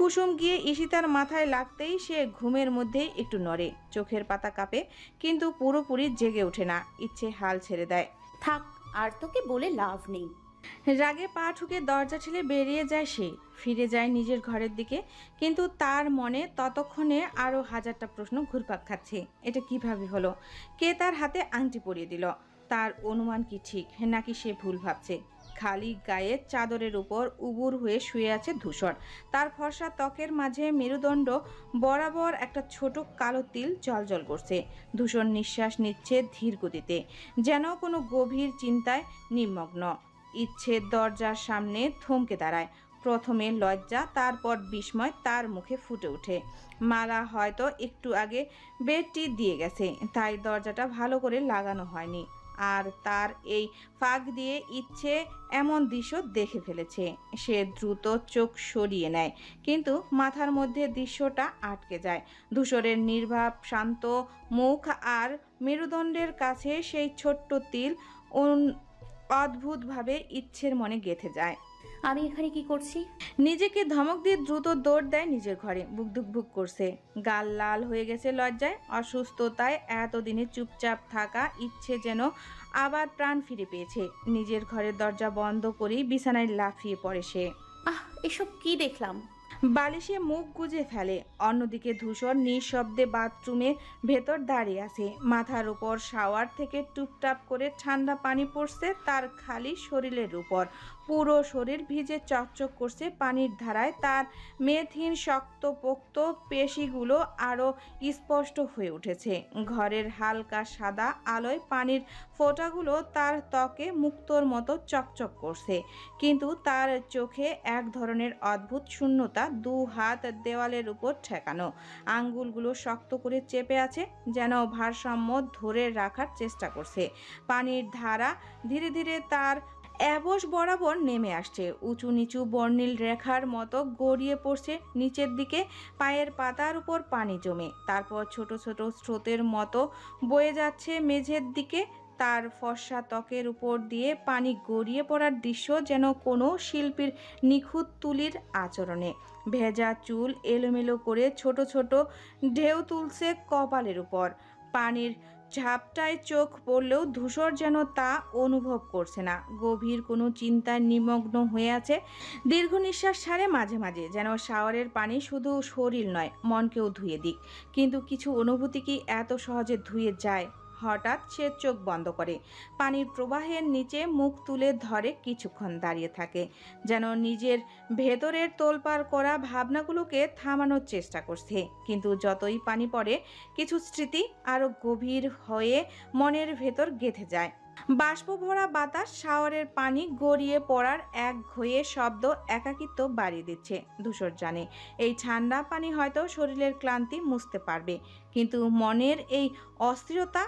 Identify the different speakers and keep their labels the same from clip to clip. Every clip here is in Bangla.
Speaker 1: কুসুম গিয়ে ঈশিতার মাথায় লাগতেই সে ঘুমের মধ্যেই একটু নড়ে, চোখের পাতা কাঁপে, কিন্তু পুরোপুরি জেগে ওঠে না। ইচ্ছে হাল ছেড়ে দেয়।
Speaker 2: থাক, আর তোকে বলে লাভ নেই।
Speaker 1: রাগে পা ঠুকে দরজা ঠেলে বেরিয়ে যায় সে, ফিরে যায় নিজের ঘরের দিকে। কিন্তু তার মনে ততক্ষণে আরও হাজারটা প্রশ্ন ঘুরপাক খাচ্ছে। এটা কিভাবে হলো? কে তার হাতে আংটি পরিয়ে দিল? তার অনুমান কি ঠিক, নাকি সে ভুল ভাবছে? খালি গায়ে চাদরের উপর উবুর হয়ে শুয়ে আছে ধূসর। তার ফর্সা ত্বকের মাঝে মেরুদণ্ড বরাবর একটা ছোট কালো তিল জ্বলজ্বল করছে। ধূসর নিঃশ্বাস নিচ্ছে ধীর গতিতে, যেন কোনো গভীর চিন্তায় নিমগ্ন। ইচ্ছে দরজার সামনে থমকে দাঁড়ায়। প্রথমে লজ্জা, তারপর বিস্ময় তার মুখে ফুটে ওঠে। মালা হয়তো একটু আগে বেডটি দিয়ে গেছে, তাই দরজাটা ভালো করে লাগানো হয়নি। আর তার এই ফাঁক দিয়ে ইচ্ছে এমন দৃশ্য দেখে ফেলেছে। সে দ্রুত চোখ সরিয়ে নেয়, কিন্তু মাথার মধ্যে দৃশ্যটা আটকে যায়। ধূসরের নির্বাক শান্ত মুখ আর মেরুদণ্ডের কাছে সেই ছোট্ট তিল অদ্ভুতভাবে ইচ্ছের মনে গেঁথে যায়।
Speaker 2: আমি এখানে কি করছি?
Speaker 1: নিজেকে ধমক দিয়ে দ্রুত দৌড় দেয় নিজের ঘরে। বুক ধুকভুক করছে, গাল লাল হয়ে গেছে লজ্জায়, অসুস্থতায়। এতদিনে চুপচাপ থাকা ইচ্ছে যেন আবার প্রাণ ফিরে পেয়েছে। নিজের ঘরের দরজা বন্ধ করেই বিছানায় লাফিয়ে পড়ে সে।
Speaker 2: এসব কি দেখলাম?
Speaker 1: বালিশে মুখ গুজে ফেলে। অন্যদিকে ধূসর নিঃশব্দে বাথরুমের ভেতর দাঁড়িয়ে আছে। মাথার উপর শাওয়ার থেকে টুপটাপ করে ঠান্ডা পানি পড়ছে তার খালি শরীরের উপর। পুরো শরীর ভিজে চকচক করছে পানির ধারায়। তার মেদহীন শক্তপোক্ত পেশিগুলো আরও স্পষ্ট হয়ে উঠেছে। ঘরের হালকা সাদা আলোয় পানির ফোঁটাগুলো তার ত্বকে মুক্তোর মতো চকচক করছে, কিন্তু তার চোখে এক ধরনের অদ্ভুত শূন্যতা। দু হাত দেওয়ালের উপর ঠেকানো, আঙ্গুলগুলো শক্ত করে চেপে আছে, যেন ভারসাম্য ধরে রাখার চেষ্টা করছে। পানির ধারা ধীরে ধীরে তার অ্যাবস বরাবর নেমে আসছে, উঁচু নিচু বর্ণিল রেখার মতো গড়িয়ে পড়ছে নিচের দিকে। পায়ের পাতার উপর পানি জমে, তারপর ছোট ছোট স্রোতের মতো বয়ে যাচ্ছে মেঝের দিকে। তার ফর্সা ত্বকের উপর দিয়ে পানি গড়িয়ে পড়ার দৃশ্য যেন কোনো শিল্পীর নিখুঁত তুলির আচরণে। ভেজা চুল এলোমেলো করে ছোট ছোট ঢেউ তুলছে কপালের উপর। পানির ঝাপটায় চোখ পড়লেও ধূসর যেন তা অনুভব করছে না। গভীর কোনো চিন্তায় নিমগ্ন হয়ে আছে। দীর্ঘ নিঃশ্বাস ছাড়ে মাঝে মাঝে, যেন শাওয়ারের পানি শুধু শরীর নয়, মনকেও ধুয়ে দিক। কিন্তু কিছু অনুভূতি কি এত সহজে ধুয়ে যায়? হঠাৎ সে চোখ বন্ধ করে, পানির প্রবাহের নিচে মুখ তুলে ধরে, কিছুক্ষণ দাঁড়িয়ে থাকে, যেন নিজের ভেতরের তোলপাড় করা ভাবনাগুলোকে থামানোর চেষ্টা করছে। কিন্তু যতই পানি পড়ে, কিছু স্মৃতি আরও গভীর হয়ে মনের ভেতর গেঁথে যায়। বাষ্প ভরা বাতাস, শাওয়ারের পানি গড়িয়ে পড়ার এক ঘয়ে শব্দ একাকিত্ব বাড়িয়ে দিচ্ছে। ধূসর জানে এই ঠান্ডা পানি হয়তো শরীরের ক্লান্তি মুছতে পারবে, কিন্তু মনের এই অস্থিরতা,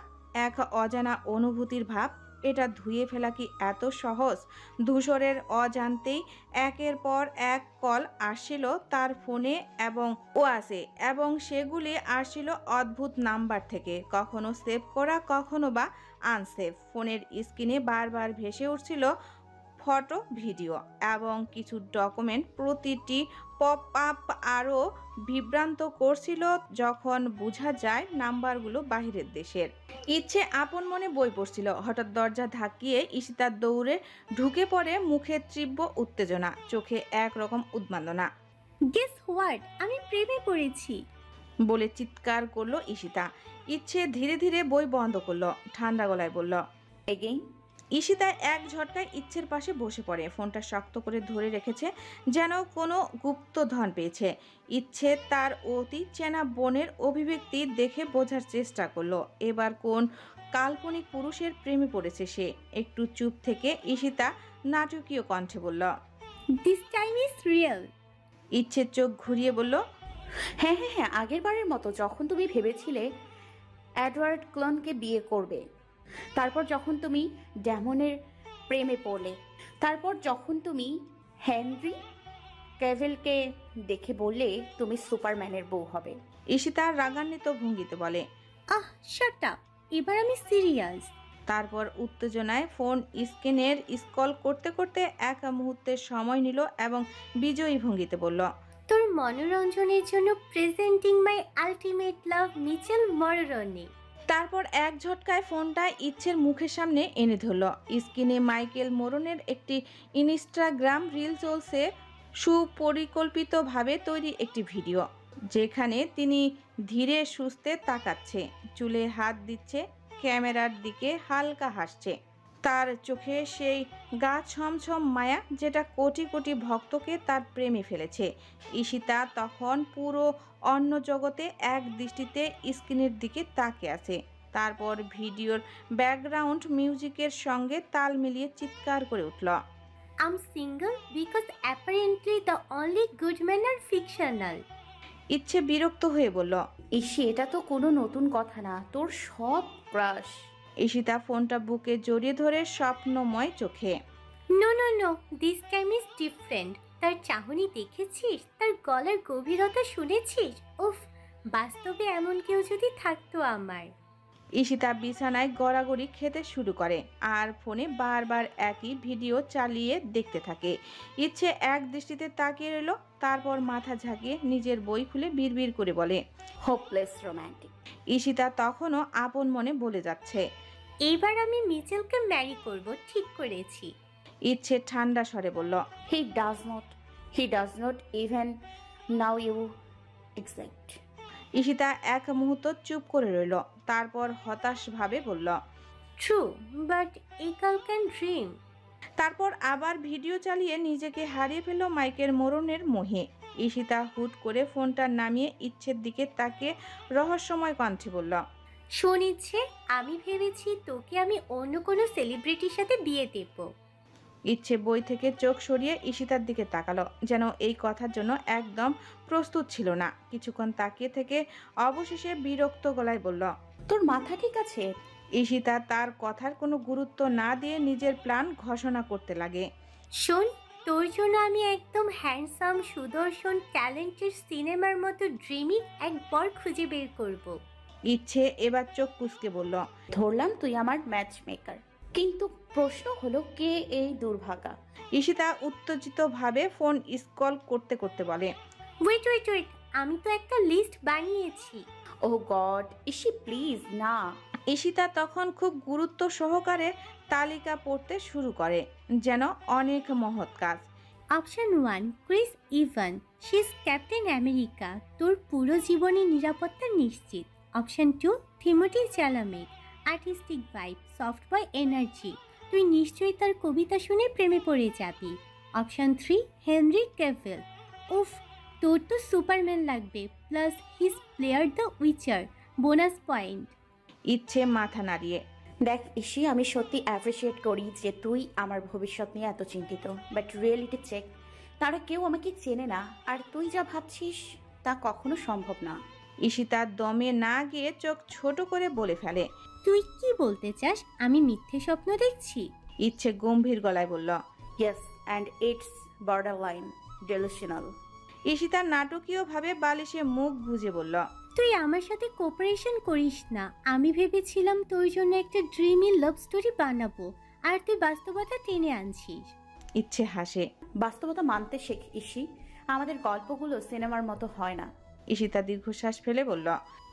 Speaker 1: এক অজানা অনুভূতির ভাব, এটা ধুয়ে ফেলা কি এত সহজ? ধূসরের অজান্তেই একের পর এক কল আসছিল তার ফোনে, এবং সেগুলি আসছিল অদ্ভুত নাম্বার থেকে, কখনো সেভ করা, কখনো বা আনসেভ। ফোনের স্ক্রিনে বারবার ভেসে উঠছিল ফটো, ভিডিও এবং কিছু ডকুমেন্ট। প্রতিটি পপ আপ আরও বিভ্রান্ত করছিল যখন বোঝা যায় নাম্বারগুলো বাহিরের দেশের। ইচ্ছে আপন মনে বই পড়ছিল। হঠাৎ দরজা ধাক্কিয়ে ঈশিতা দৌড়ে ঢুকে পড়ে, মুখে তীব্র উত্তেজনা, চোখে একরকম উন্মাদনা।
Speaker 3: গেস হোয়াট, আমি প্রেমে পড়েছি
Speaker 1: বলে চিৎকার করলো ঈশিতা। ইচ্ছে ধীরে ধীরে বই বন্ধ করলো, ঠান্ডা গলায় বলল,
Speaker 2: এগেইন।
Speaker 1: ঈশিতা এক ঝটকায় ইচ্ছের পাশে বসে পড়ে, ফোনটা শক্ত করে ধরে রেখেছে, যেন কোনো গুপ্তধন পেয়েছে। ইচ্ছে তার অতি চেনা বোনের অভিব্যক্তি দেখে বোঝার চেষ্টা করলো এবার কোন কাল্পনিক পুরুষের প্রেমে পড়েছে সে। একটু চুপ থেকে ঈশিতা নাটকীয় কণ্ঠে বলল,
Speaker 3: দিস টাইম ইজ রিয়েল।
Speaker 1: ইচ্ছের চোখ ঘুরিয়ে বলল,
Speaker 2: হ্যাঁ হ্যাঁ হ্যাঁ, আগের বারের মতো যখন তুমি ভেবেছিলে এডওয়ার্ড ক্লনকে বিয়ে করবে, তারপর যখন তুমি ড্যামনের প্রেমে পড়লে, তারপর যখন তুমি হেনরি ক্যাভিলকে দেখে বললে তুমি সুপারম্যানের বউ হবে।
Speaker 1: ঈশিতা রাগান্বিত ভঙ্গিতে বলে,
Speaker 3: শাট আপ, এবার আমি সিরিয়াস।
Speaker 1: তারপর উত্তেজনায় ফোন স্ক্রিনের স্ক্রল করতে করতে এক মুহূর্তের সময় নিল এবং বিজয়ী ভঙ্গিতে বলল,
Speaker 3: তোর মনোরঞ্জনের জন্য প্রেজেন্টিং মাই আলটিমেট লাভ মিচেল মররনি।
Speaker 1: তারপর এক ঝটকায় ফোনটা ইচ্ছের মুখের সামনে এনে ধরল। স্ক্রিনে মাইকেল মোরনের একটি ইনস্টাগ্রাম রিল চলছে, সুপরিকল্পিতভাবে তৈরি একটি ভিডিও যেখানে তিনি ধীরে সুস্থে তাকাচ্ছে, চুলে হাত দিচ্ছে, ক্যামেরার দিকে হালকা হাসছে। তার চোখে সেই গা ছমছম মায়া যেটা কোটি কোটি ভক্তকে তার প্রেমে ফেলেছে। ঈশিতা তখন পুরো অন্য জগতে এক দৃষ্টিতে স্ক্রিনের দিকে তাকিয়ে আছে। তারপর ভিডিওর ব্যাকগ্রাউন্ড মিউজিকের সঙ্গে তাল মিলিয়ে চিৎকার করে উঠল।
Speaker 3: I'm single because apparently the only good men are fictional.
Speaker 1: ইচ্ছে বিরক্ত হয়ে বলল।
Speaker 2: ইসি, এটা তো কোনো নতুন কথা না, তোর সব ক্রাশ।
Speaker 1: ঈশিতা ফোনটা বুকে জড়িয়ে ধরে স্বপ্নময় চোখে।
Speaker 3: No, no, no. This time is different. তার চাহনি দেখেছিস? তার গলার গভীরতা শুনেছিস? উফ, বাস্তবে এমন কেউ যদি থাকতো আমার।
Speaker 1: ঈশিতা বিছানায় গড়াগড়ি খেতে শুরু করে আর ফোনে বারবার একই ভিডিও চালিয়ে দেখতে থাকে। ইচ্ছে এক দৃষ্টিতে তাকিয়ে রইল, তারপর মাথা ঝাঁকিয়ে নিজের বই খুলে বিড়বিড় করে বলে,
Speaker 2: হোপলেস রোম্যান্টিক।
Speaker 1: ঈশিতা তখনও আপন মনে বলে যাচ্ছে,
Speaker 3: এইবার আমি মিচেলকে ম্যারি করব, ঠিক করেছি।
Speaker 1: ইচ্ছে ঠান্ডা স্বরে বলল,
Speaker 2: he does not even know you exact.
Speaker 1: Ishita এক মুহূর্ত চুপ করে রইল, তারপর হতাশভাবে বলল,
Speaker 3: true, but a girl can dream.
Speaker 1: তারপর আবার ভিডিও চালিয়ে নিজেকে হারিয়ে ফেলল মাইকেল মোরনের মোহে। ঈশিতা হুট করে ফোনটা নামিয়ে ইচ্ছের দিকে তাকিয়ে রহস্যময় কণ্ঠে বলল,
Speaker 3: শোনিচ্ছে, আমি ভেবেছি তোকে আমি অন্য কোনো সেলিব্রিটির সাথে বিয়ে দেব।
Speaker 1: ইচ্ছে বই থেকে চোখ সরিয়ে ঈশিতার দিকে তাকালো, যেন এই কথার জন্য একদম প্রস্তুত ছিল না। কিছুক্ষণ তাকিয়ে থেকে অবশেষে বিরক্ত গলায় বলল,
Speaker 2: তোর মাথা ঠিক আছে?
Speaker 1: ঈশিতা তার কথার কোনো গুরুত্ব না দিয়ে নিজের প্ল্যান ঘোষণা করতে লাগে।
Speaker 3: শোন, তোর জন্য আমি একদম হ্যান্ডসাম, সুদর্শন, ট্যালেন্টেড, সিনেমার মতো ড্রিমিং এক বর খুঁজে বের করব।
Speaker 1: ইচ্ছে এবার চোখ কুঁচকে বলল,
Speaker 2: ধরলাম তুই আমার ম্যাচ মেকার, কিন্তু প্রশ্ন হলো কে এই দুর্ভাগা?
Speaker 1: ঈশিতা উত্তেজিতভাবে ফোন স্ক্রল করতে করতে বলে,
Speaker 3: ওয়েট ওয়েট ওয়েট, আমি তো একটা লিস্ট বানিয়েছি।
Speaker 2: ও গড, ইসি প্লিজ না।
Speaker 1: ঈশিতা তখন খুব গুরুত্ব সহকারে তালিকা পড়তে শুরু করে, যেন অনেক মহৎ কাজ।
Speaker 3: Option 1, Chris Evan, she is Captain America, তোর পুরো জীবনের নিরাপত্তা নিশ্চিত। Option 2, Timothy Chalamet, artistic vibe, soft boy energy, তুই নিশ্চয়ই তার কবিতা শুনে প্রেমে পড়ে যাবি। অপশন 3, হেনরি ক্যাভিল, উফ, তোর তো সুপারম্যান লাগবে, plus his player the Witcher, bonus point.
Speaker 1: ইচ্ছে মাথা নাড়িয়ে,
Speaker 2: দেখ ইসি, আমি সত্যি অ্যাপ্রিসিয়েট করি যে তুই আমার ভবিষ্যৎ নিয়ে এত চিন্তিত, বাট রিয়েলিটি চেক, তারা কেউ আমাকে চেনে না, আর তুই যা ভাবছিস তা কখনো সম্ভব না।
Speaker 1: ঈশিতার দমে না গিয়ে চোখ ছোট করে বলে ফেলে,
Speaker 3: তুই কি বলতে চাস? আমি মিথ্যে স্বপ্ন দেখছি?
Speaker 1: ইচ্ছে গম্ভীর গলায় বলল,
Speaker 2: yes, and it's borderline delusional.
Speaker 1: Ishita নাটকীয়ভাবে বালিশে মুখ গুজে বলল,
Speaker 3: তুই আমার সাথে কোঅপারেশন করিস না। আমি ভেবেছিলাম তোর জন্য একটা ড্রিমি লাভ স্টোরি বানাবো, আর তুই বাস্তবতা টেনে আনছিস।
Speaker 1: ইচ্ছে হাসে।
Speaker 2: বাস্তবতা মানতে শেখ ইসি, আমাদের গল্পগুলো সিনেমার মতো হয় না।
Speaker 1: ঈশিতা দীর্ঘশ্বাস ফেলে বলল,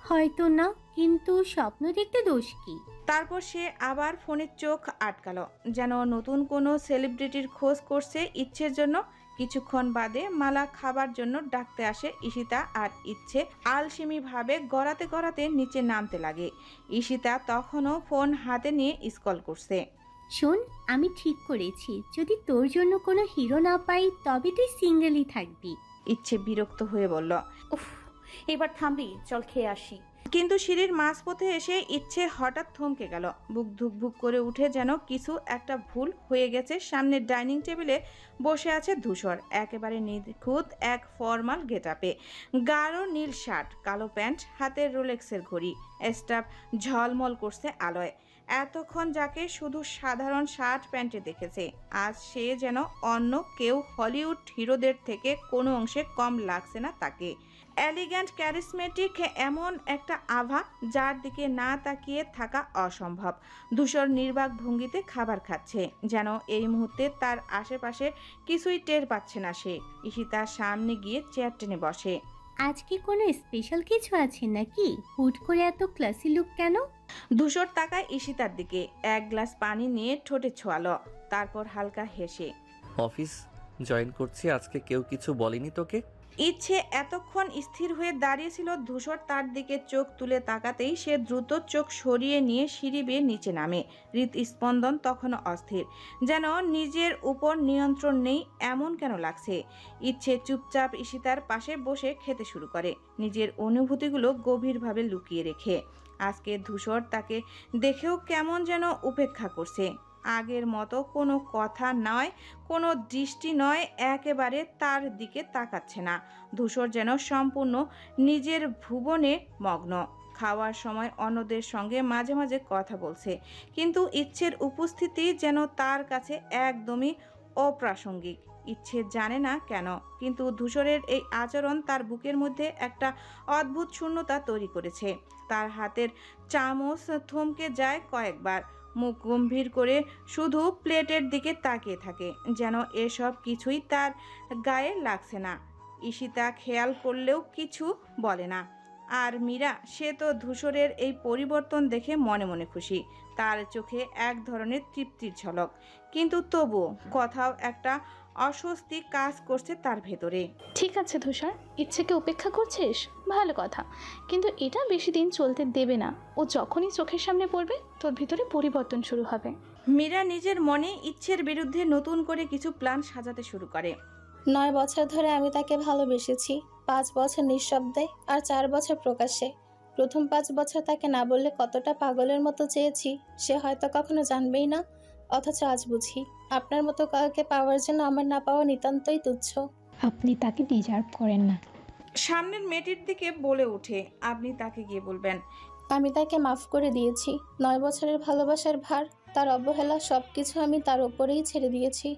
Speaker 3: হয়তো না, কিন্তু স্বপ্ন দেখতে দোষ কি?
Speaker 1: তারপর সে আবার ফোনের চোখ আটকালো, যেন নতুন কোনো সেলিব্রিটির খোঁজ করছে ইচ্ছের জন্য। কিছুক্ষণ বাদে মালা খাবার জন্য ডাকতে আসে ঈশিতা, আর ইচ্ছে আলসেমিভাবে গড়াতে গড়াতে নিচে নামতে লাগে। ঈশিতা তখনও ফোন হাতে নিয়ে স্ক্রল করছে।
Speaker 3: শোন, আমি ঠিক করেছি, যদি তোর জন্য কোনো হিরো না পাই তবে তুই সিঙ্গেলই থাকবি।
Speaker 1: ইচ্ছে বিরক্ত হয়ে বলল,
Speaker 2: উফ, এবার থামবি, চল খেয়ে আসি।
Speaker 1: কিন্তু সিঁড়ির মাঝপথে এসে ইচ্ছে হঠাৎ থমকে গেল। বুক ধুকভুক করে উঠে যেন কিছু একটা ভুল হয়ে গেছে। সামনের ডাইনিং টেবিলে বসে আছে ধূসর, একেবারে নিখুঁত এক ফর্মাল গেটআপে, গাঢ় নীল শার্ট, কালো প্যান্ট, হাতের রোলেক্সের ঘড়ি, স্টাফ ঝলমল করছে আলোয়। এতক্ষণ যাকে শুধু সাধারণ শার্ট প্যান্টে দেখেছে, আজ সে যেন অন্য কেউ। হলিউড হিরোদের থেকে কোনো অংশে কম লাগছে না তাকে। এলিগ্যান্ট, ক্যারিসমেটিক, এমন একটা আভা যার দিকে না তাকিয়ে থাকা অসম্ভব। ধূসর নির্বাক ভঙ্গিতে খাবার খাচ্ছে, যেন এই মুহূর্তে তার আশেপাশে কিছুই টের পাচ্ছে না সে। ঈশিতার সামনে গিয়ে চেয়ার টেনে বসে।
Speaker 3: আজ কি কোনো স্পেশাল কিছু আছে নাকি? হুট করে এত ক্লাসি লুক কেন?
Speaker 1: ধূসর তাকায় ঈশিতার দিকে, এক গ্লাস পানি নিয়ে ঠোঁটে ছোঁয়ালো, তারপর হালকা হেসে,
Speaker 4: অফিস জয়েন করছি, আজকে কেউ কিছু বলেনি তোকে?
Speaker 1: ইচ্ছে এতক্ষণ স্থির হয়ে দাঁড়িয়েছিল। ধূসর তার দিকে চোখ তুলে তাকাতেই সে দ্রুত চোখ সরিয়ে নিয়ে সিঁড়ি বেয়ে নিচে নামে। হৃদস্পন্দন তখনও অস্থির, যেন নিজের উপর নিয়ন্ত্রণ নেই এমন কেন লাগছে। ইচ্ছে চুপচাপ ঈশিতার পাশে বসে খেতে শুরু করে, নিজের অনুভূতিগুলো গভীরভাবে লুকিয়ে রেখে। আজকে ধূসর তাকে দেখেও কেমন যেন উপেক্ষা করছে। আগের মতো কোনো কথা নয়, কোনো দৃষ্টি নয়, একেবারে তার দিকে তাকাচ্ছে না। ধূসর যেন সম্পূর্ণ নিজের ভুবনে মগ্ন। খাওয়ার সময় অন্যদের সঙ্গে মাঝে মাঝে কথা বলছে, কিন্তু ইচ্ছের উপস্থিতি যেন তার কাছে একদমই অপ্রাসঙ্গিক। ইচ্ছে জানে না কেন, কিন্তু ধূসরের এই আচরণ তার বুকের মধ্যে একটা অদ্ভুত শূন্যতা তৈরি করেছে। তার হাতের চামচ থমকে যায় কয়েকবার, মুখ গম্ভীর করে শুধু প্লেটের দিকে তাকিয়ে থাকে, যেন এসব কিছুই তার গায়ে লাগছে না। ঈশিতা খেয়াল করলেও কিছু বলে না। আর মীরা, সে তো ধূসরের এই পরিবর্তন দেখে মনে মনে খুশি। তার চোখে এক ধরনের তৃপ্তির ঝলক, কিন্তু তবুও কোথাও একটা অস্বস্তি কাজ করছে তার ভেতরে।
Speaker 5: ঠিক আছে ধূসর, ইচ্ছেকে উপেক্ষা করছিস, ভালো কথা, কিন্তু এটা বেশি দিন চলতে দেবে না। ও যখনই চোখের সামনে পড়বে তোর ভিতরে পরিবর্তন শুরু হবে।
Speaker 1: মীরা নিজের মনে ইচ্ছের বিরুদ্ধে নতুন করে কিছু প্ল্যান সাজাতে শুরু করে।
Speaker 6: 9 বছর ধরে আমি তাকে ভালোবেসেছি, 5 বছর নিঃশব্দে আর 4 বছর প্রকাশ্যে। প্রথম 5 বছর তাকে না বললে কতটা পাগলের মতো চেয়েছি সে হয়তো কখনো জানবেই না, অথচ আজ বুঝি আপনার মতো কাউকে পাওয়ার জন্য আমার না পাওয়া নিতান্তই তুচ্ছ।
Speaker 7: আপনি তাকে ডিজার্ভ করেন না।
Speaker 1: সামনের মেয়েটির দিকে বলে ওঠে, আপনি তাকে গিয়ে বলবেন।
Speaker 6: আমি তাকে মাফ করে দিয়েছি। 9 বছরের ভালোবাসার ভার, তার অবহেলা, সবকিছু আমি তার উপরেই ছেড়ে দিয়েছি।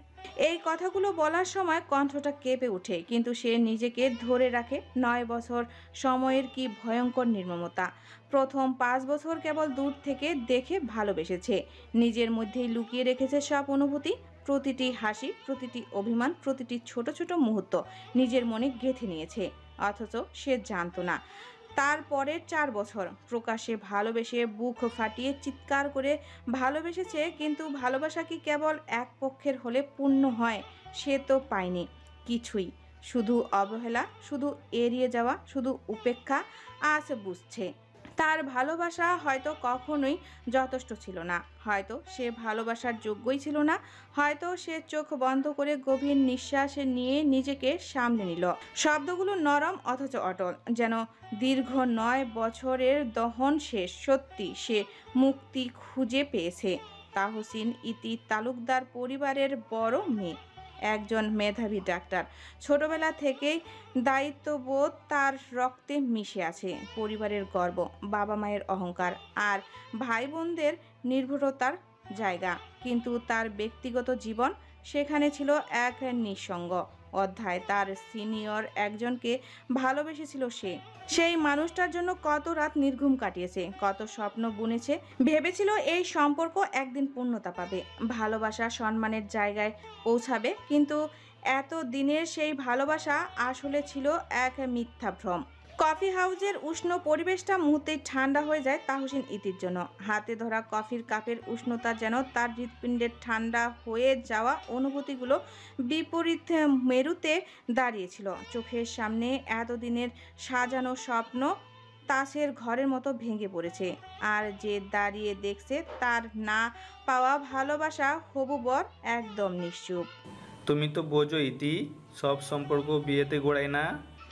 Speaker 1: এই কথাগুলো বলার সময় কণ্ঠটা কেঁপে ওঠে, কিন্তু সে নিজেকে ধরে রাখে। 9 বছর সময়ের কি ভয়ঙ্কর নির্মমতা। প্রথম 5 বছর কেবল দূর থেকে দেখে ভালোবেসেছে, নিজের মধ্যেই লুকিয়ে রেখেছে সব অনুভূতি। প্রতিটি হাসি, প্রতিটি অভিমান, প্রতিটি ছোট ছোট মুহূর্ত নিজের মনে গেঁথে নিয়েছে, অথচ সে জানতো না। তারপরের 4 বছর প্রকাশ্যে ভালোবেসে বুক ফাটিয়ে চিৎকার করে ভালোবেসেছে, কিন্তু ভালোবাসা কি কেবল এক পক্ষের হলে পূর্ণ হয়? সে তো পায়নি কিছুই, শুধু অবহেলা, শুধু এড়িয়ে যাওয়া, শুধু উপেক্ষা। আজ বুঝছে তার ভালোবাসা হয়তো কখনোই যথেষ্ট ছিল না, হয়তো সে ভালোবাসার যোগ্যই ছিল না, হয়তো সে চোখ বন্ধ করে গভীর নিঃশ্বাস নিয়ে নিজেকে সামলে নিল। শব্দগুলো নরম অথচ অটল, যেন দীর্ঘ 9 বছরের দহন শেষ। সত্যি সে মুক্তি খুঁজে পেয়েছে। তাহসিন ইতি তালুকদার পরিবারের বড় মেয়ে, একজন মেধাবী ডাক্তার। ছোটবেলা থেকেই দায়িত্ববোধ তার রক্তে মিশে আছে। পরিবারের গর্ব, বাবা মায়ের অহংকার আর ভাই বোনদের নির্ভরতার জায়গা। কিন্তু তার ব্যক্তিগত জীবন, সেখানে ছিল এক নিঃসঙ্গ অধ্যায়। তার সিনিয়র একজনকে ভালোবেসেছিল সে। সেই মানুষটার জন্য কত রাত নির্ঘুম কাটিয়েছে, কত স্বপ্ন বুনেছে। ভেবেছিল এই সম্পর্ক একদিন পূর্ণতা পাবে, ভালোবাসা সম্মানের জায়গায় পৌঁছাবে, কিন্তু এত দিনের সেই ভালোবাসা আসলে ছিল এক মিথ্যা ভ্রম। কফি হাউজের উষ্ণ পরিবেশটা মুহূর্তেই ঠান্ডা হয়ে যায় তাহসিন ইতির জন্য। হাতে ধরা কফির কাপের উষ্ণতা যেন তার হৃৎপিণ্ডের ঠান্ডা হয়ে যাওয়া অনুভূতিগুলো বিপরীত মেরুতে দাঁড়িয়েছিল। চোখের সামনে এতদিনের সাজানো স্বপ্ন তাসের ঘরের মতো ভেঙে পড়েছে। আর যে দাঁড়িয়ে দেখছে তার না পাওয়া ভালোবাসা হবু বর একদম নিশ্চুপ।
Speaker 8: তুমি তো বোঝো ইতি, সব সম্পর্ক বিয়েতে গোড়ায় না।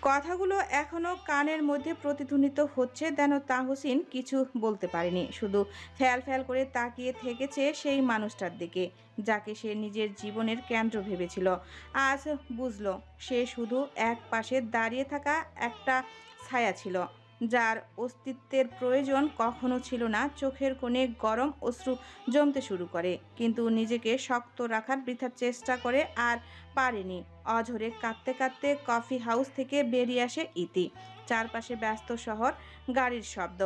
Speaker 1: কথাগুলো এখনো কানের মধ্যে প্রতিধ্বনিত হচ্ছে, যেন তাহসিন কিছু বলতে পারেনি, শুধু ফ্যাল ফ্যাল করে তাকিয়ে থেকেছে সেই মানুষটার দিকে যাকে সে নিজের জীবনের কেন্দ্র ভেবেছিল। আজ বুঝলো সে শুধু এক পাশে দাঁড়িয়ে থাকা একটা ছায়া ছিল, যার অস্তিত্বের প্রয়োজন কখনো ছিল না, চোখের কোণে গরম অশ্রু জমতে শুরু করে, কিন্তু নিজেকে শক্ত রাখার বৃথা চেষ্টা করে আর পারেনি। অঝরে কাঁদতে কাঁদতে কফি হাউস থেকে বেরিয়ে আসে ইতি। চারপাশে ব্যস্ত শহর, গাড়ির শব্দ,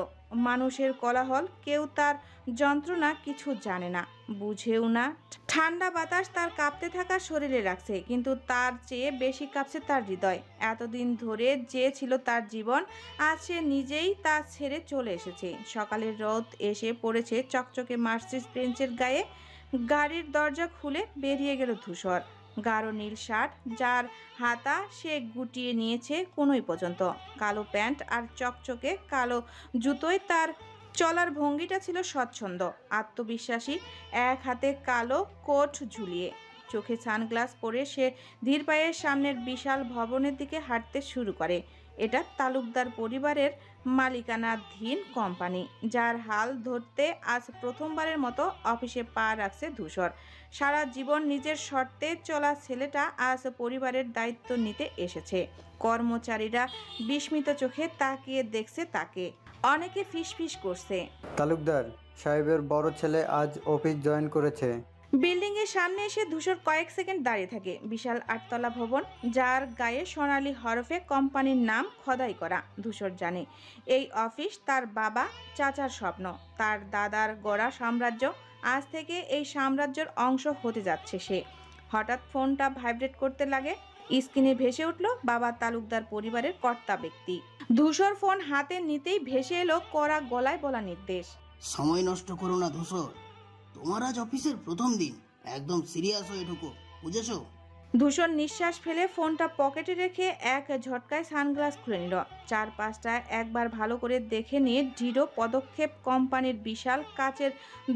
Speaker 1: মানুষের কোলাহল। কেউ তার যন্ত্রণা কিছু জানে না, বুঝেও না। ঠান্ডা বাতাস তার কাঁপতে থাকা শরীরে রাখছে, কিন্তু তার চেয়ে বেশি কাঁপছে তার হৃদয়। এতদিন ধরে যে ছিল তার জীবন, আজ সে নিজেই তা ছেড়ে চলে এসেছে। সকালের রোদ এসে পড়েছে চকচকে মার্সিডিজ বেঞ্চের গায়ে। গাড়ির দরজা খুলে বেরিয়ে গেল ধূসর। গাঢ় নীল শার্ট, যার হাতা সে গুটিয়ে নিয়েছে কোনোই পর্যন্ত। কালো প্যান্ট আর চকচকে কালো জুতোয় তার চলার ভঙ্গিটা ছিল স্বচ্ছন্দ, আত্মবিশ্বাসী। এক হাতে কালো কোট ঝুলিয়ে, চোখে সানগ্লাস পরে সে ধীর পায়ে সামনের বিশাল ভবনের দিকে হাঁটতে শুরু করে। এটা তালুকদার পরিবারের মালিকানাধীন কোম্পানি, যার হাল ধরতে আজ প্রথমবারের মতো অফিসে পা রাখছে ধূসর। সারা জীবন নিজের শর্তে চলা ছেলেটা আজ পরিবারের দায়িত্ব নিতে এসেছে। কর্মচারীরা বিস্মিত চোখে তাকিয়ে দেখছে তাকে। অনেকে ফিসফিস করছে,
Speaker 9: তালুকদার সাহেবের বড় ছেলে আজ অফিস জয়েন করেছে।
Speaker 1: বিল্ডিং এর সামনে এসে ধূসর কয়েক সেকেন্ড দাঁড়িয়ে থাকে। বিশাল 8তলা ভবন, যার গায়ে সোনালী হরফে কোম্পানির নাম খোদাই করা। ধূসর জানে এই অফিস তার বাবা চাচার স্বপ্ন, তার দাদার গড়া সাম্রাজ্য। আজ থেকে এই সাম্রাজ্যের অংশ হতে যাচ্ছে সে। হঠাৎ ফোনটা ভাইব্রেট করতে লাগে। স্ক্রিনে ভেসে উঠল বাবা তালুকদার পরিবারের কর্তা ব্যক্তি। ধূসর ফোন হাতে নিতেই ভেসে এলো কড়া গলায় বলা নির্দেশ,
Speaker 10: সময় নষ্ট করো না ধূসর, তোমার আজ অফিসের প্রথম দিন, একদম সিরিয়াস হয়ে ঢুকো, বুঝেছো?
Speaker 1: ধূসর নিঃশ্বাস ফেলে ফোনটা পকেটে রেখে এক ঝটকায় সানগ্লাস খুলে নিল। চারপাশটা একবার ভালো করে দেখে নিয়ে দৃঢ় পদক্ষেপ কোম্পানির বিশাল কাচের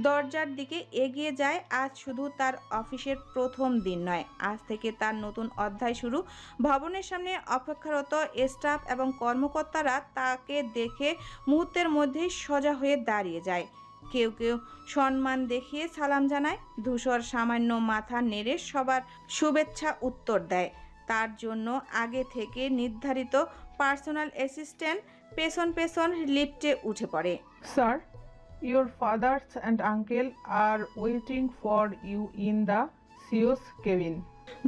Speaker 1: দরজার দিকে এগিয়ে যায়। আজ শুধু তার অফিসের প্রথম দিন নয়, আজ থেকে তার নতুন অধ্যায় শুরু। ভবনের সামনে অপেক্ষারত স্টাফ এবং কর্মকর্তারা তাকে দেখে মুহূর্তের মধ্যেই সোজা হয়ে দাঁড়িয়ে যায়। কেউ কেউ সম্মান দেখিয়ে সালাম জানায়। ধূসর সামান্য মাথা নেড়ে সবার শুভেচ্ছা উত্তর দেয়। তার জন্য আগে থেকে নির্ধারিত পার্সোনাল অ্যাসিস্ট্যান্ট পেছন পেছন লিফটে উঠে পড়ে।
Speaker 11: Sir, your fathers and uncle are waiting for you in the CEO's cabin.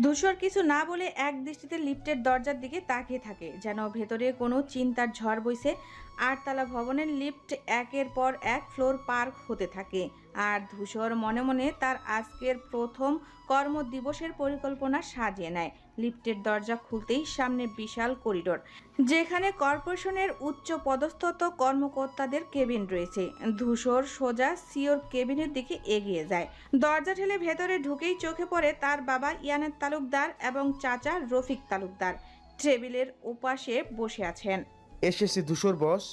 Speaker 1: ধূসর কিছু না বলে এক দৃষ্টিতে লিফটের দরজার দিকে তাকিয়ে থাকে, যেন ভেতরে কোনো চিন্তার ঝড় বইছে। 8তলা ভবনের লিফট একের পর এক ফ্লোর পার হতে থাকে, আর ধূসর মনে মনে তার আজকের প্রথম কর্মদিবসের পরিকল্পনা সাজিয়ে নেয়। লিফটের দরজা খুলতেই সামনে বিশাল করিডোর, যেখানে কর্পোরেশনের উচ্চ পদস্থ কর্মকর্তাদের কেবিন রয়েছে। ধূসর সোজা সিওর কেবিনের দিকে এগিয়ে যায়। দরজা ঠেলে ভেতরে ঢুকেই চোখে পড়ে তার বাবা ইয়ানের তালুকদার এবং চাচা রফিক তালুকদার টেবিলের ওপাশে বসে আছেন।
Speaker 12: এসেছি ধূসর বস।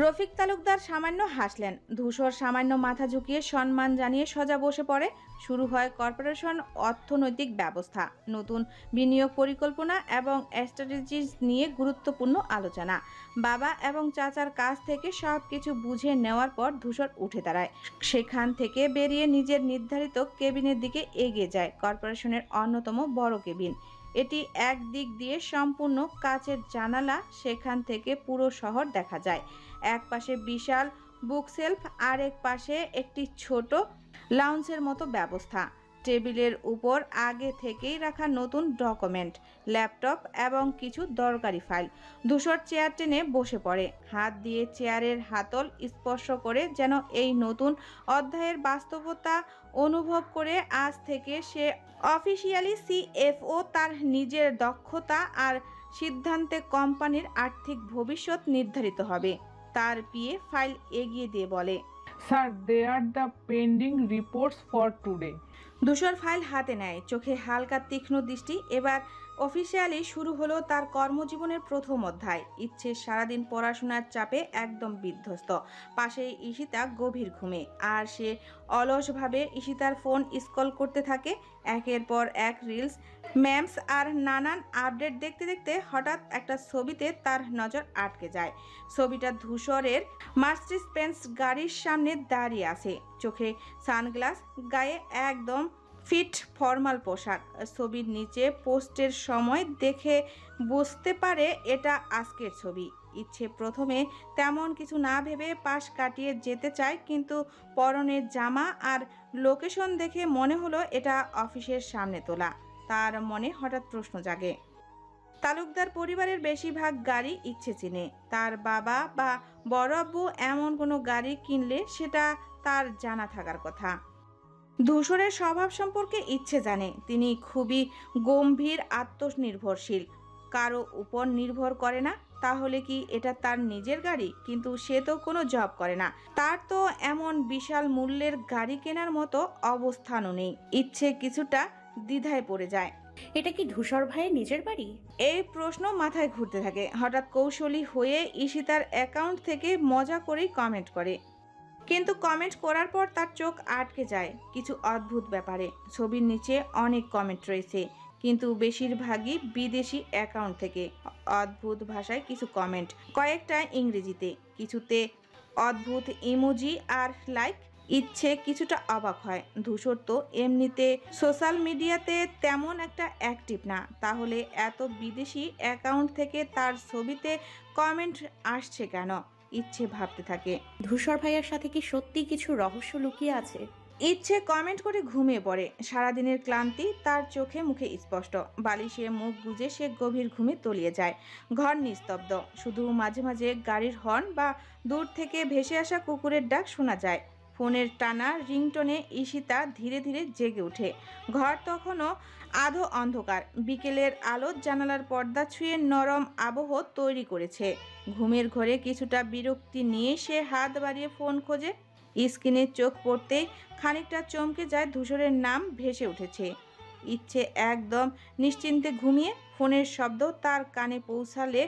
Speaker 1: রফিক তালুকদার সামান্য হাসলেন। ধূসর সামান্য মাথা ঝুঁকিয়ে সম্মান জানিয়ে সোজা বসে পড়ে। শুরু হয় কর্পোরেশন অর্থনৈতিক ব্যবস্থা, নতুন বিনিয়োগ পরিকল্পনা এবং স্ট্র্যাটেজিস নিয়ে গুরুত্বপূর্ণ আলোচনা। বাবা এবং চাচার কাছ থেকে সব কিছু বুঝে নেওয়ার পর ধূসর উঠে দাঁড়ায়। সেখান থেকে বেরিয়ে নিজের নির্ধারিত কেবিনের দিকে এগিয়ে যায়। কর্পোরেশনের অন্যতম বড় কেবিন এটি। এক দিক দিয়ে সম্পূর্ণ কাচের জানালা, সেখান থেকে পুরো শহর দেখা যায়। এক পাশে বিশাল বুকশেলফ, আর এক পাশে একটি ছোট লাউঞ্জের মতো ব্যবস্থা। টেবিলের উপর আগে থেকেই রাখা নতুন ডকুমেন্ট, ল্যাপটপ এবং কিছু দরকারি ফাইল। ধূসর চেয়ার টেনে বসে পড়ে, হাত দিয়ে চেয়ারের হাতল স্পর্শ করে যেন এই নতুন অধ্যায়ের বাস্তবতা অনুভব করে। আজ থেকে সে অফিসিয়ালি সিএফও। তার নিজের দক্ষতা আর সিদ্ধান্তে কোম্পানির আর্থিক ভবিষ্যৎ নির্ধারিত হবে। তার পিএ ফাইল এগিয়ে দিয়ে বলে,
Speaker 11: Sir, they are the pending reports for today.
Speaker 1: ধূসর ফাইল হাতে নেয়, চোখে হালকা তীক্ষ্ণ দৃষ্টি। এবার অফিসিয়ালি শুরু হলো তার কর্মজীবনের প্রথম অধ্যায়। ইচ্ছে সারাদিন পড়াশোনার চাপে একদম বিধ্বস্ত, পাশে ঈশিতা গভীর ঘুমে, আর সে অলসভাবে ঈশিতার ফোন স্ক্রল করতে থাকে। একের পর এক রিলস, ম্যামস আর নানান আপডেট দেখতে দেখতে হঠাৎ একটা ছবিতে তার নজর আটকে যায়। ছবিটা ধূসরের মার্সিডিজ বেঞ্চ গাড়ির সামনে দাঁড়িয়ে আছে, চোখে সানগ্লাস, গায়ে একদম ফিট ফর্মাল পোশাক। ছবির নিচে পোস্টের সময় দেখে বুঝতে পারে এটা আজকের ছবি। ইচ্ছে প্রথমে তেমন কিছু না ভেবে পাশ কাটিয়ে যেতে চায়, কিন্তু পরনের জামা আর লোকেশন দেখে মনে হলো এটা অফিসের সামনে তোলা। তার মনে হঠাৎ প্রশ্ন জাগে। তালুকদার পরিবারের বেশিরভাগ গাড়ি ইচ্ছে চিনে। তার বাবা বা বড় আব্বু এমন কোনো গাড়ি কিনলে সেটা তার জানা থাকার কথা। ধূসরের স্বভাব সম্পর্কে ইচ্ছে জানে। তিনি খুবই গম্ভীর, আত্মনির্ভরশীল, কারো উপর নির্ভর করে না। তাহলে কি এটা তার নিজের গাড়ি? কিন্তু সে তো কোনো জব করে না, তার তো এমন বিশাল মূল্যের গাড়ি কেনার মতো অবস্থানও নেই। ইচ্ছে কিছুটা দ্বিধায় পড়ে যায়।
Speaker 2: এটা কি ধূসর ভাইয়ের নিজের বাড়ি?
Speaker 1: এই প্রশ্ন মাথায় ঘুরতে থাকে। হঠাৎ কৌশলী হয়ে ঈশিতার অ্যাকাউন্ট থেকে মজা করেই কমেন্ট করে, কিন্তু কমেন্ট করার পর তার চোখ আটকে যায় কিছু অদ্ভুত ব্যাপারে। ছবির নিচে অনেক কমেন্ট রয়েছে, কিন্তু বেশিরভাগই বিদেশি অ্যাকাউন্ট থেকে। অদ্ভুত ভাষায় কিছু কমেন্ট, কয়েকটা ইংরেজিতে, কিছুতে অদ্ভুত ইমোজি আর লাইক। ইচ্ছে কিছুটা অবাক হয়। ধূসর তো এমনিতে সোশ্যাল মিডিয়াতে তেমন একটা অ্যাক্টিভ না, তাহলে এত বিদেশি অ্যাকাউন্ট থেকে তার ছবিতে কমেন্ট আসছে কেন? ইচ্ছে ভাবতে থাকে,
Speaker 2: ধূসর ভাইয়ার সাথে কি সত্যি কিছু রহস্য লুকিয়ে আছে?
Speaker 1: ইচ্ছে কমেন্ট করে ঘুমিয়ে পড়ে। সারাদিনের ক্লান্তি তার চোখে মুখে স্পষ্ট। বালিশে মুখ গুজে সে গভীর ঘুমে তলিয়ে যায়। ঘর নিস্তব্ধ, শুধু মাঝে মাঝে গাড়ির হর্ন বা দূর থেকে ভেসে আসা কুকুরের ডাক শোনা যায়। ফোনের টানা রিংটোনে ঈশিতা ধীরে ধীরে জেগে ওঠে। ঘর তখনও আধো অন্ধকার। বিকেলের আলো জানালার পর্দা ছুঁয়ে নরম আবহ তৈরি করেছে। ঘুমের ঘরে কিছুটা বিরক্তি নিয়ে সে হাত বাড়িয়ে ফোন খোঁজে। স্ক্রিনে চোখ পড়তেই খানিকটা চমকে যায়। ধূসরের নাম ভেসে উঠেছে। ইচ্ছে একদম নিশ্চিন্তে ঘুমিয়ে। ফোনের শব্দ তার কানে পৌঁছালে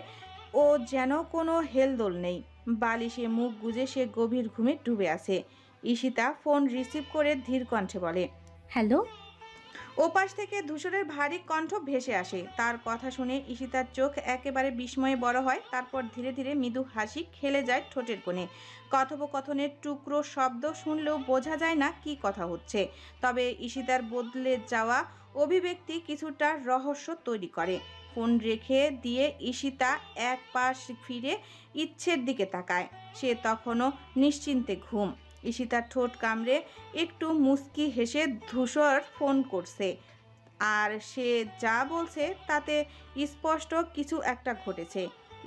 Speaker 1: ও যেন কোনো হেলদোল নেই। বালিশে মুখ গুজে সে গভীর ঘুমে ডুবে আছে। ঈশিতা ফোন রিসিভ করে ধীর কণ্ঠে বলে,
Speaker 3: হ্যালো।
Speaker 1: ওপাশ থেকে ধূসরের ভারী কণ্ঠ ভেসে আসে। তার কথা শুনে ঈশিতার চোখ একেবারে বিস্ময়ে বড় হয়। তারপর ধীরে ধীরে মৃদু হাসি খেলে যায় ঠোঁটের কোণে। কথোপকথনের টুকরো শব্দ শুনলেও বোঝা যায় না কি কথা হচ্ছে, তবে ঈশিতার বদলে যাওয়া অভিব্যক্তি কিছুটা রহস্য তৈরি করে। ফোন রেখে দিয়ে ঈশিতা এক পাশ ফিরে ইচ্ছের দিকে তাকায়। সে তখনও নিশ্চিন্তে ঘুম। ঈশিতার ঠোঁট কামড়ে একটু মুচকি হেসে ধূসর ফোন করছে, আর সে যা বলছে তাতে স্পষ্ট কিছু একটা ঘটেছে।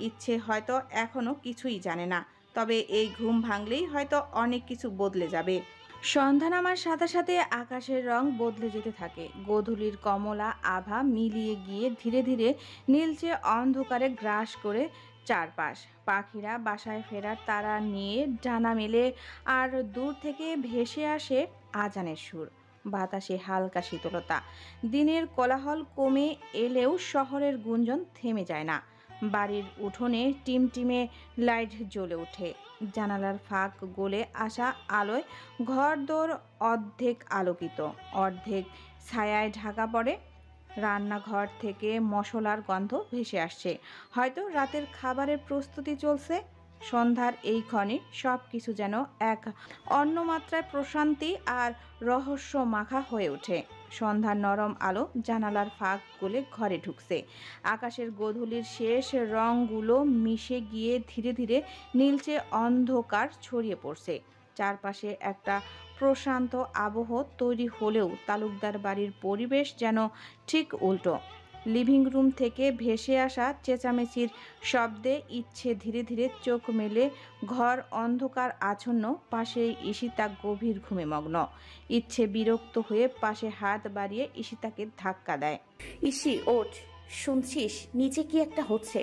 Speaker 1: ইচ্ছে হয়তো এখনো কিছুই জানে না, তবে এই ঘুম ভাঙলেই হয়তো অনেক কিছু বদলে যাবে। সন্ধ্যা নামার সাথে সাথে আকাশের রং বদলে যেতে থাকে। গোধূলির কমলা আভা মিলিয়ে গিয়ে ধীরে ধীরে নীলচে অন্ধকারে গ্রাস করে চারপাশ। পাখিরা বাসায় ফেরার তারা নিয়ে ডানা মেলে, আর দূর থেকে ভেসে আসে আজানের সুর। বাতাসে হালকা শীতলতা। দিনের কোলাহল কমে এলেও শহরের গুঞ্জন থেমে যায় না। বাড়ির উঠোনে টিমটিমে লাইট জ্বলে ওঠে। জানালার ফাঁক গলে আসা আলোয় ঘরদোর অর্ধেক আলোকিত, অর্ধেক ছায়ায় ঢাকা পড়ে। রান্নাঘর থেকে মশলার গন্ধ ভেসে আসছে। হয়তো রাতের খাবারের প্রস্তুতি চলছে। সন্ধ্যার এই ক্ষণে সব কিছু যেন এক অন্য মাত্রায় প্রশান্তি আর রহস্য মাখা হয়ে ওঠে। সন্ধ্যার নরম আলো জানালার ফাঁক গলে ঘরে ঢুকছে। আকাশের গোধূলির শেষ রঙগুলো মিশে গিয়ে ধীরে ধীরে নীলচে অন্ধকার ছড়িয়ে পড়ছে। চারপাশে একটা প্রশান্ত আবহ তৈরি হলেও তালুকদার বাড়ির পরিবেশ যেন ঠিক উল্টো। লিভিং রুম থেকে ভেসে আসা চেঁচামেচির শব্দে ইচ্ছে ধীরে ধীরে চোখ মেলে। ঘর অন্ধকার আচ্ছন্ন। পাশেই ঈশিতা গভীর ঘুমে মগ্ন। ইচ্ছে বিরক্ত হয়ে পাশে হাত বাড়িয়ে ঈশিতাকে ধাক্কা দেয়।
Speaker 2: ইসি ওঠ, শুনছিস নিচে কি একটা হচ্ছে?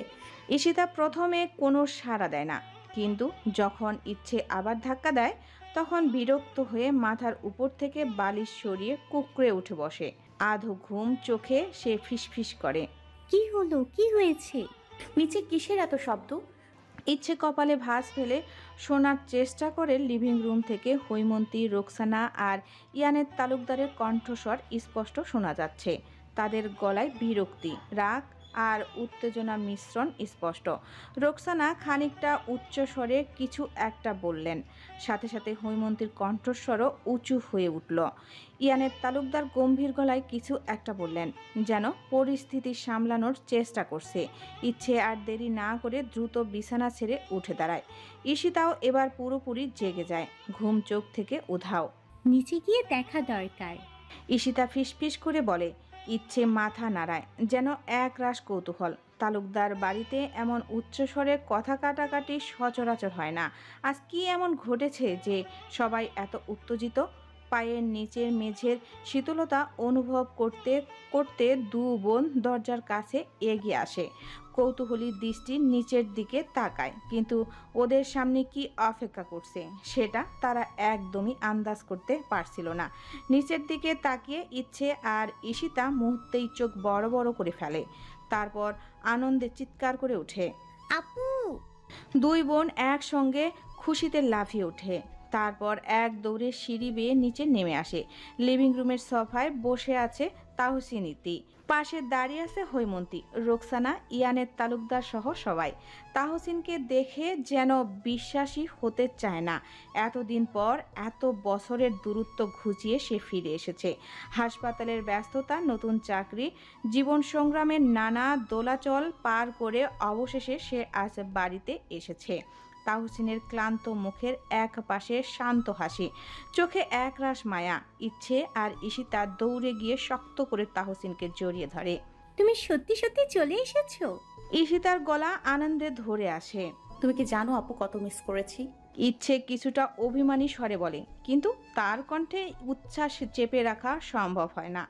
Speaker 1: ঈশিতা প্রথমে কোনো সাড়া দেয় না, কিন্তু যখন ইচ্ছে আবার ধাক্কা দেয় তখন বিরক্ত হয়ে মাথার উপর থেকে বালিশ সরিয়ে কুঁকড়ে উঠে বসে। আধো ঘুম চোখে সে ফিসফিস করে,
Speaker 3: কি হলো, কি হয়েছে?
Speaker 2: নিচে কিসের এত শব্দ?
Speaker 1: ইচ্ছে কপালে ভাঁজ ফেলে শোনার চেষ্টা করে। লিভিং রুম থেকে হৈমন্তী, রোকসানা আর ইয়ানের তালুকদারের কণ্ঠস্বর স্পষ্ট শোনা যাচ্ছে। তাদের গলায় বিরক্তি, রাগ আর উত্তেজনা মিশ্রণ স্পষ্ট। রোকসানা খানিকটা উচ্চস্বরে কিছু একটা বললেন, সাথে সাথে হৈমন্তীর কণ্ঠস্বরও উঁচু হয়ে উঠল। ইয়ানের তালুকদার গম্ভীর গলায় কিছু একটা বললেন, যেন পরিস্থিতি সামলানোর চেষ্টা করছে। ইচ্ছে আর দেরি না করে দ্রুত বিছানা ছেড়ে উঠে দাঁড়ায়। ঈশিতাও এবার পুরোপুরি জেগে যায়, ঘুম চোখ থেকে উধাও।
Speaker 3: নিচে গিয়ে দেখা দরকার।
Speaker 1: ঈশিতা ফিসফিস করে বলে। ইচ্ছে মাথা নাড়ায়, যেন এক রাশ কৌতূহল। তালুকদার বাড়িতে এমন উচ্চস্বরে কথা কাটাকাটি সচরাচর হয় না। আজ কি এমন ঘটেছে যে সবাই এত উত্তেজিত? পায়ের নিচের মেঝের শীতলতা অনুভব করতে করতে দু বোন দরজার কাছে এগিয়ে আসে। কৌতূহলী দৃষ্টি নিচের দিকে তাকায়, কিন্তু ওদের সামনে কি অপেক্ষা করছে সেটা তারা একদমই আন্দাজ করতে পারছিল না। নিচের দিকে তাকিয়ে ইচ্ছে আর ঈশিতা মুহূর্তেই চোখ বড় বড় করে ফেলে, তারপর আনন্দে চিৎকার করে ওঠে,
Speaker 3: আপু!
Speaker 1: দুই বোন একসঙ্গে খুশিতে লাফিয়ে ওঠে। তারপর এক দৌড়ে সিঁড়ি বেয়ে নিচে নেমে আসে। লিভিং রুমের সোফায় বসে আছে তাহসিন ইতি, পাশে দাঁড়িয়ে আছে হৈমন্তী, রোকসানা, ইয়ানের তালুকদার সহ সবাই। তাহসিনকে দেখে যেন বিশ্বাসই হতে চায় না, এতদিন পর এত বছরের দূরত্ব ঘুচিয়ে সে ফিরে এসেছে। হাসপাতালের ব্যস্ততা, নতুন চাকরি, জীবন সংগ্রামের নানা দোলাচল পার করে অবশেষে সে আজ বাড়িতে এসেছে। তাহসিনের ক্লান্ত মুখের এক পাশে শান্ত হাসি, চোখে একরাশ মায়া। ইচ্ছে আর ঈশিতা দৌড়ে গিয়ে শক্ত করে তাহসিনকে জড়িয়ে ধরে।
Speaker 3: তুমি সত্যি সত্যি চলে এসেছো?
Speaker 1: ঈশিতার গলা আনন্দে ধরে আসে।
Speaker 2: তুমি কি জানো আপু কত মিস করেছি?
Speaker 1: ইচ্ছে কিছুটা অভিমানী স্বরে বলে, কিন্তু তার কণ্ঠে উচ্ছ্বাস চেপে রাখা সম্ভব হয় না।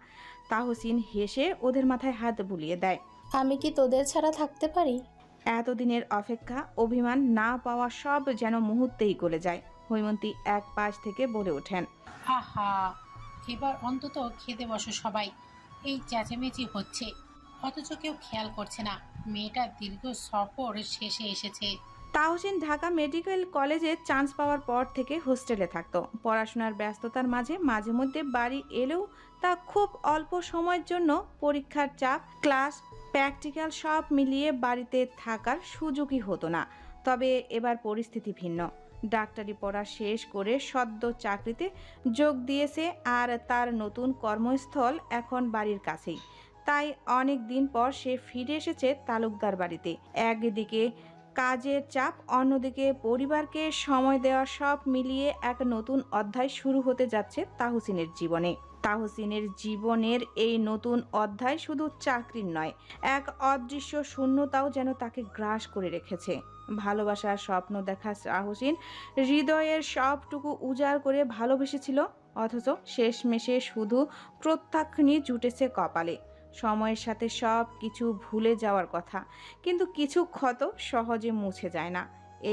Speaker 1: তাহসিন হেসে ওদের মাথায় হাত বুলিয়ে দেয়।
Speaker 6: আমি কি তোদের ছাড়া থাকতে পারি?
Speaker 1: এতদিনের অপেক্ষা, অভিমান, না পাওয়া সব যেন মুহূর্তেই গলে যায়। হৈমন্তী এক পাশ থেকে বলে ওঠেন,
Speaker 13: আহা, এবার অন্তত খেতে বসো সবাই। এই চেঁচামেচি হচ্ছে অথচ কেউ খেয়াল করছে না মেয়েটা দীর্ঘ সফর শেষে এসেছে।
Speaker 1: তাহসিন ঢাকা মেডিকেল কলেজে চান্স পাওয়ার পর থেকে হোস্টেলে থাকতো। পড়াশোনার ব্যস্ততার মাঝে মাঝে মধ্যে বাড়ি এলেও তা খুব অল্প সময়ের জন্য। পরীক্ষার চাপ, ক্লাস, প্র্যাকটিক্যাল সব মিলিয়ে বাড়িতে থাকার সুযোগই হতো না। তবে এবার পরিস্থিতি ভিন্ন। ডাক্তারি পড়া শেষ করে সদ্য চাকরিতে যোগ দিয়েছে, আর তার নতুন কর্মস্থল এখন বাড়ির কাছেই। তাই অনেক দিন পর সে ফিরে এসেছে তালুকদার বাড়িতে। একদিকে কাজের চাপ, অন্যদিকে পরিবারকে সময় দেওয়া, সব মিলিয়ে এক নতুন অধ্যায় শুরু হতে যাচ্ছে তাহসিনের জীবনে। তাহসিনের জীবনের এই নতুন অধ্যায় শুধু চাকরির নয়, এক অদৃশ্য শূন্যতাও যেন তাকে গ্রাস করে রেখেছে। ভালোবাসার স্বপ্ন দেখা তাহসিন হৃদয়ের সবটুকু উজাড় করে ভালোবেসেছিল, অথচ শেষমেশে শুধু প্রত্যাখ্যানই জুটেছে কপালে। সময়ের সাথে সব কিছু ভুলে যাওয়ার কথা, কিন্তু কিছু ক্ষত সহজে মুছে যায় না।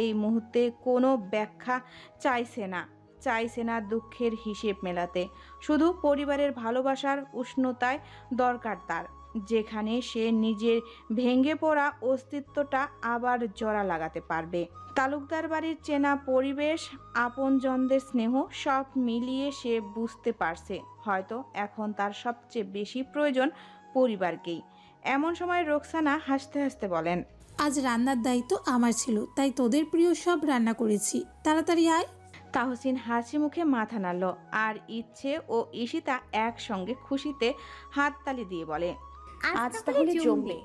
Speaker 1: এই মুহূর্তে কোনো ব্যাখ্যা চাইছে না দুঃখের হিসেব মেলাতে। শুধু পরিবারের ভালোবাসার উষ্ণতায় দরকার তার, যেখানে সে নিজের ভেঙে পড়া অস্তিত্বটা আবার জোড়া লাগাতে পারবে। তালুকদার বাড়ির চেনা পরিবেশ, আপনজনদের স্নেহ, সব মিলিয়ে সে বুঝতে পারছে হয়তো এখন তার সবচেয়ে বেশি প্রয়োজন পরিবারকেই। এমন সময় রোকসানা হাসতে হাসতে বলেন,
Speaker 14: আজ রান্নার দায়িত্ব আমার ছিল, তাই তোদের প্রিয় সব রান্না করেছি, তাড়াতাড়ি আয়।
Speaker 1: তাহসিন হাসি মুখে মাথা নাড়ল, আর ইচ্ছে ও ঈশিতা একসঙ্গে খুশিতে হাততালি দিয়ে বলে,
Speaker 2: আজ তাহলে জমবে।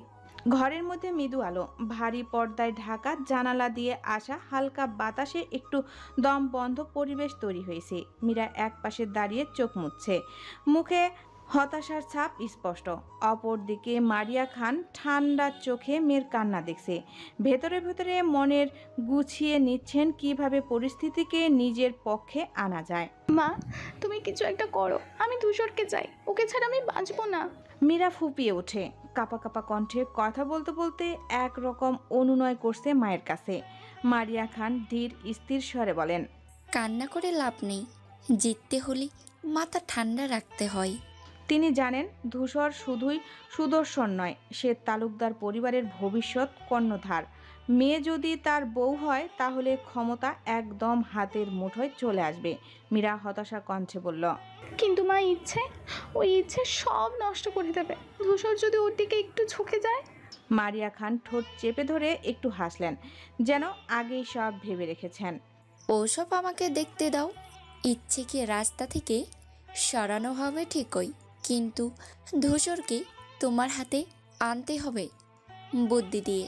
Speaker 1: ঘরের মধ্যে মৃদু আলো, ভারী পর্দায় ঢাকা, জানালা দিয়ে আসা হালকা বাতাসে একটু দম বন্ধ পরিবেশ তৈরি হয়েছে। মীরা এক পাশে দাঁড়িয়ে চোখ মুছছে, মুখে হতাশার ছাপ স্পষ্ট। অপরদিকে মারিয়া খান ঠান্ডা চোখে মেয়ের কান্না দেখছে। ভেতরে ভেতরে মনের গুছিয়ে নিচ্ছেন কিভাবে পরিস্থিতিকে নিজের পক্ষে আনা যায়।
Speaker 5: মা, তুমি কিছু একটা করো, আমি ধূসরকে চাই, ওকে ছাড়া আমি বাঁচবো না।
Speaker 1: মীরা ফুপিয়ে ওঠে, কাপা কাপা কণ্ঠে কথা বলতে বলতে একরকম অনুনয় করছে মায়ের কাছে। মারিয়া খান ধীর স্থির স্বরে বলেন,
Speaker 15: কান্না করে লাভ নেই, জিততে হলে মাথা ঠান্ডা রাখতে হয়।
Speaker 1: তিনি জানেন ধূসর শুধুই সুদর্শন নয়, সে তালুকদার পরিবারের ভবিষ্যৎ কর্ণধার। মেয়ে যদি তার বউ হয় তাহলে ক্ষমতা একদম হাতের মুঠোয় চলে আসবে। মীরা হতাশা কণ্ঠে বলল,
Speaker 5: কিন্তু মা, ওই ইচ্ছে সব নষ্ট করে দেবে। ধূসর যদি ওর দিকে একটু ঝুঁকে যায়।
Speaker 1: মারিয়া খান ঠোঁট চেপে ধরে একটু হাসলেন, যেন আগেই সব ভেবে রেখেছেন।
Speaker 15: ওসব আমাকে দেখতে দাও। ইচ্ছে কি রাস্তা থেকে সরানো হবে ঠিকই, কিন্তু ধূসরকে তোমার হাতে আনতে হবে বুদ্ধি দিয়ে।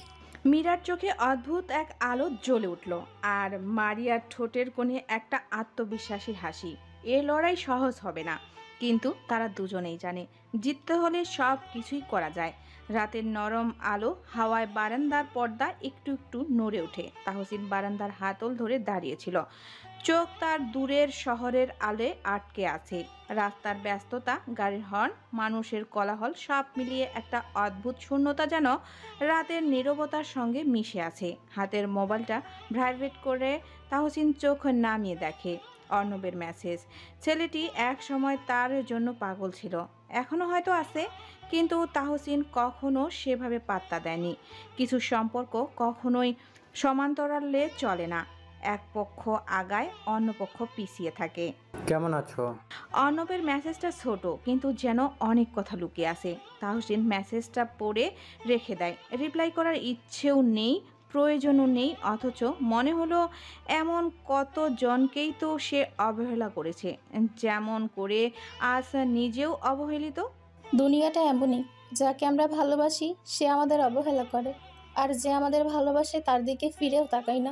Speaker 1: মীরার চোখে অদ্ভুত এক আলো জ্বলে উঠল, আর মারিয়ার ঠোঁটের কোণে একটা আত্মবিশ্বাসী হাসি। এ লড়াই সহজ হবে না, কিন্তু তারা দুজনেই জানে জিততে হলে সব কিছুই করা যায়। রাতের নরম আলো হাওয়ায় বারান্দার পর্দা একটু একটু নড়ে ওঠে। তাহসিন বারান্দার হাতল ধরে দাঁড়িয়েছিল, চোখ তার দূরের শহরের আলোয় আটকে আছে। রাস্তার ব্যস্ততা, গাড়ির হর্ন, মানুষের কোলাহল সব মিলিয়ে একটা অদ্ভুত শূন্যতা যেন রাতের নীরবতার সঙ্গে মিশে আছে। হাতের মোবাইলটা ভাইব্রেট করে তাহসিন চোখ নামিয়ে দেখে অর্ণবের মেসেজ। ছেলেটি এক সময় তার জন্য পাগল ছিল, এখনো হয়তো আছে, কিন্তু তাহসিন কখনো সেভাবে পাত্তা দেয়নি। কিছু সম্পর্ক কখনোই সমান্তরালে চলে না, এক পক্ষ আগায় অন্য পক্ষ পিছিয়ে থাকে।
Speaker 9: কেমন আছো?
Speaker 1: অর্ণবের মেসেজটা ছোট, কিন্তু যেন অনেক কথা লুকিয়ে আছে। তাহসিন মেসেজটা পড়ে রেখে দেয়। রিপ্লাই করার ইচ্ছেও নেই, প্রয়োজনও নেই, অথচ মনে হলো এমন কতজনকেই তো সে অবহেলা করেছে, যেমন করে আজ নিজেও অবহেলিত।
Speaker 6: দুনিয়াটা এমনই, যাকে আমরা ভালোবাসি সে আমাদের অবহেলা করে, আর যে আমাদের ভালোবাসে তার দিকে ফিরেও তাকাই না।